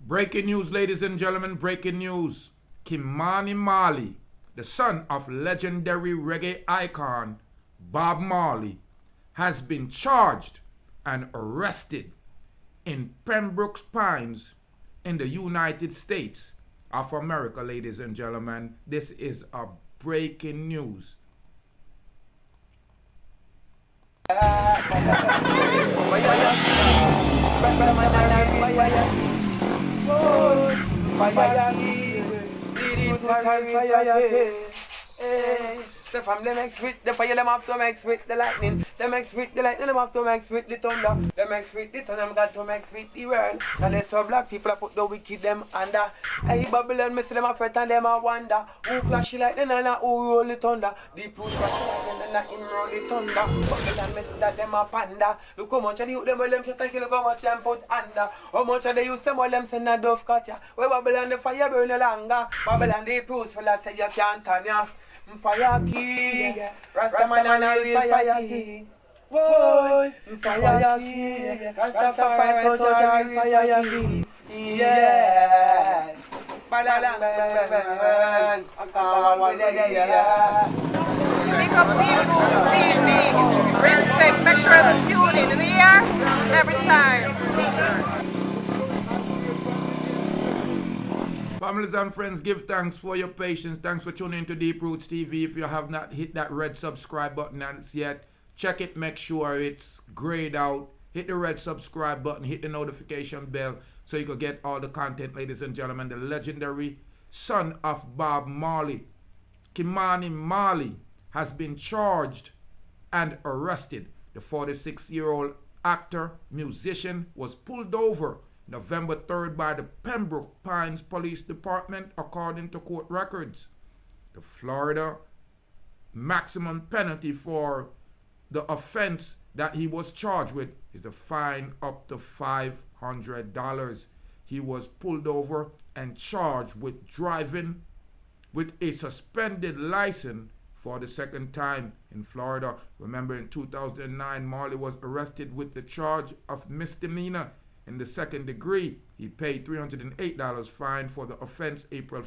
Breaking news, ladies and gentlemen, breaking news. Mani Marley, the son of legendary reggae icon Bob Marley, has been charged and arrested in Pembroke Pines in the United States of America, ladies and gentlemen. This is a breaking news. So from them X with the fire, them have to mix with the lightning. Them mix with the lightning, them have to mix with the thunder. Them mix with the thunder, them got to mix with the world. And there's some black people that put the wicked them under. Hey Babylon, me see them a fret and them a wonder. Who flashy lightning and who roll the thunder? Deep root flashy lightning and him roll the thunder. Babylon, me see that them a panda. Look how much of the youth them well them shit and look how much them put under. How much of the youth them well them send a dove cut ya. Where Babylon the fire burn no longer. Babylon the proofs full of say you can't turn ya. Fire king, Rastaman and a real fire king. Whoa, fire king, Rastafari soldier real fire king. Yeah, balalang bang, Pick up Deep Roots TV. Respect, make sure to tune in here every time. Families and friends, give thanks for your patience. Thanks for tuning into Deep Roots TV. If you have not hit that red subscribe button as yet, check it, make sure it's grayed out. Hit the red subscribe button, hit the notification bell so you can get all the content, ladies and gentlemen. The legendary son of Bob Marley, Mani Marley, has been charged and arrested. The 46-year-old actor, musician, was pulled over November 3rd by the Pembroke Pines Police Department, according to court records. The Florida maximum penalty for the offense that he was charged with is a fine up to $500. He was pulled over and charged with driving with a suspended license for the second time in Florida. Remember, in 2009, Marley was arrested with the charge of misdemeanor in the second degree. He paid $308 fine for the offense in April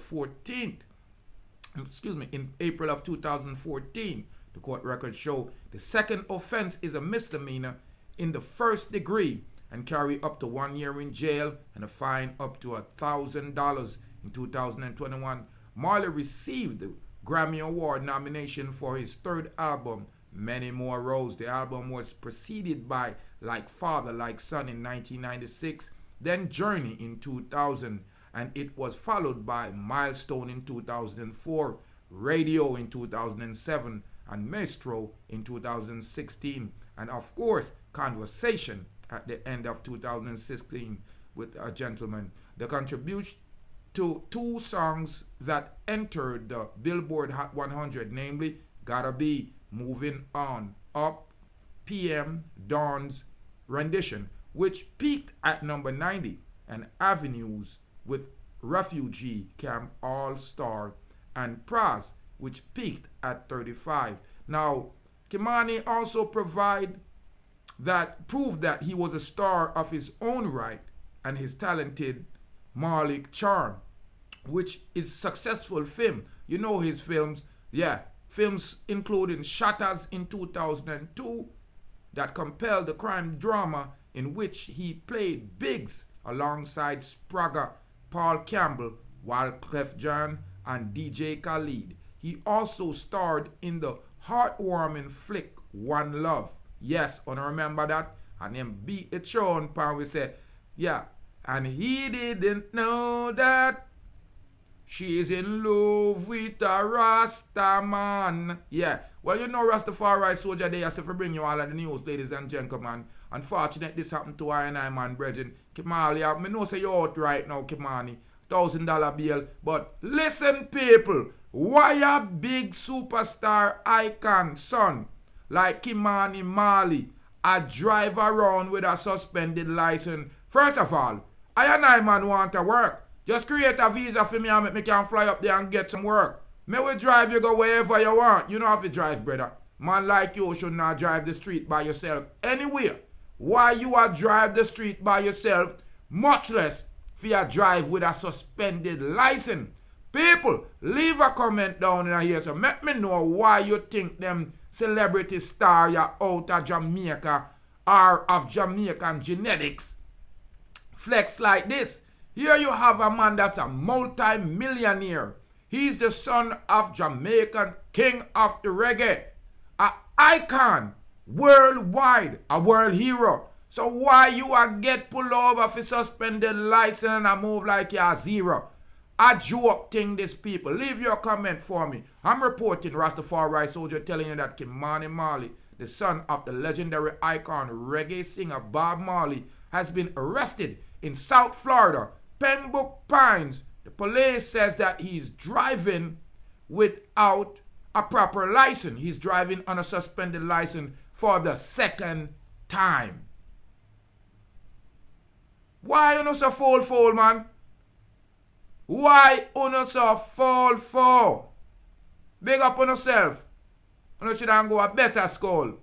of 2014. The court records show the second offense is a misdemeanor in the first degree and carry up to 1 year in jail and a fine up to $1,000. In 2021, Marley received the Grammy Award nomination for his third album, Many More Roads. The album was preceded by Like Father, Like Son in 1996, then Journey in 2000, and it was followed by Milestone in 2004, Radio in 2007, and Maestro in 2016, and of course, Conversation at the end of 2016 with a gentleman. The contribution to two songs that entered the Billboard Hot 100, namely Gotta Be, Moving On, Up, PM Dawn's rendition, which peaked at number 90, and Avenues with Refugee Camp All-Star, and Praz, which peaked at 35. Now, Mani also proved that he was a star of his own right and his talented Marley charm, which is successful film. You know his films, films including Shatters in 2002 that compelled the crime drama in which he played Biggs alongside Spragga, Paul Campbell, Wyclef Jean, and DJ Khaled. He also starred in the heartwarming flick One Love. Yes, I remember that? And then beat the throne and we say, and he didn't know that she's in love with a Rasta man. Yeah, well, you know Rastafari soldier there, so for bring you all of the news, ladies and gentlemen. Unfortunately, this happened to I and I, man, brethren. Kimali, I know say you're out right now, Kimani. $1,000 bill. But listen, people, why a big superstar icon son like Mani Marley a drive around with a suspended license? First of all, I and I, man, want to work. Just create a visa for me and make me can fly up there and get some work. Me will drive you go wherever you want. You know how to drive, brother. Man like you should not drive the street by yourself anywhere. Why you are drive the street by yourself, much less for your drive with a suspended license. People, leave a comment down in here so let me know why you think them celebrity star you out of Jamaica or of Jamaican genetics flex like this. Here you have a man that's a multi-millionaire. He's the son of Jamaican king of the reggae. An icon worldwide, a world hero. So why you a get pulled over for suspended license and a move like you're zero? A joke thing, this people. Leave your comment for me. I'm reporting Rastafari Soldier telling you that Mani Marley, the son of the legendary icon reggae singer Bob Marley, has been arrested in South Florida, Pembroke Pines. The police says that he's driving without a proper license. He's driving on a suspended license for the second time. Why you not so fall, man? Why you not so fall? Big up on yourself. You should go a better school.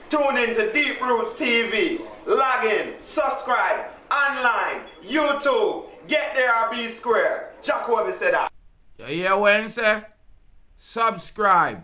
Tune into Deep Roots TV. Log in, subscribe, online, YouTube. Get there or be square. Jack Webby said that. You hear what I say? Subscribe.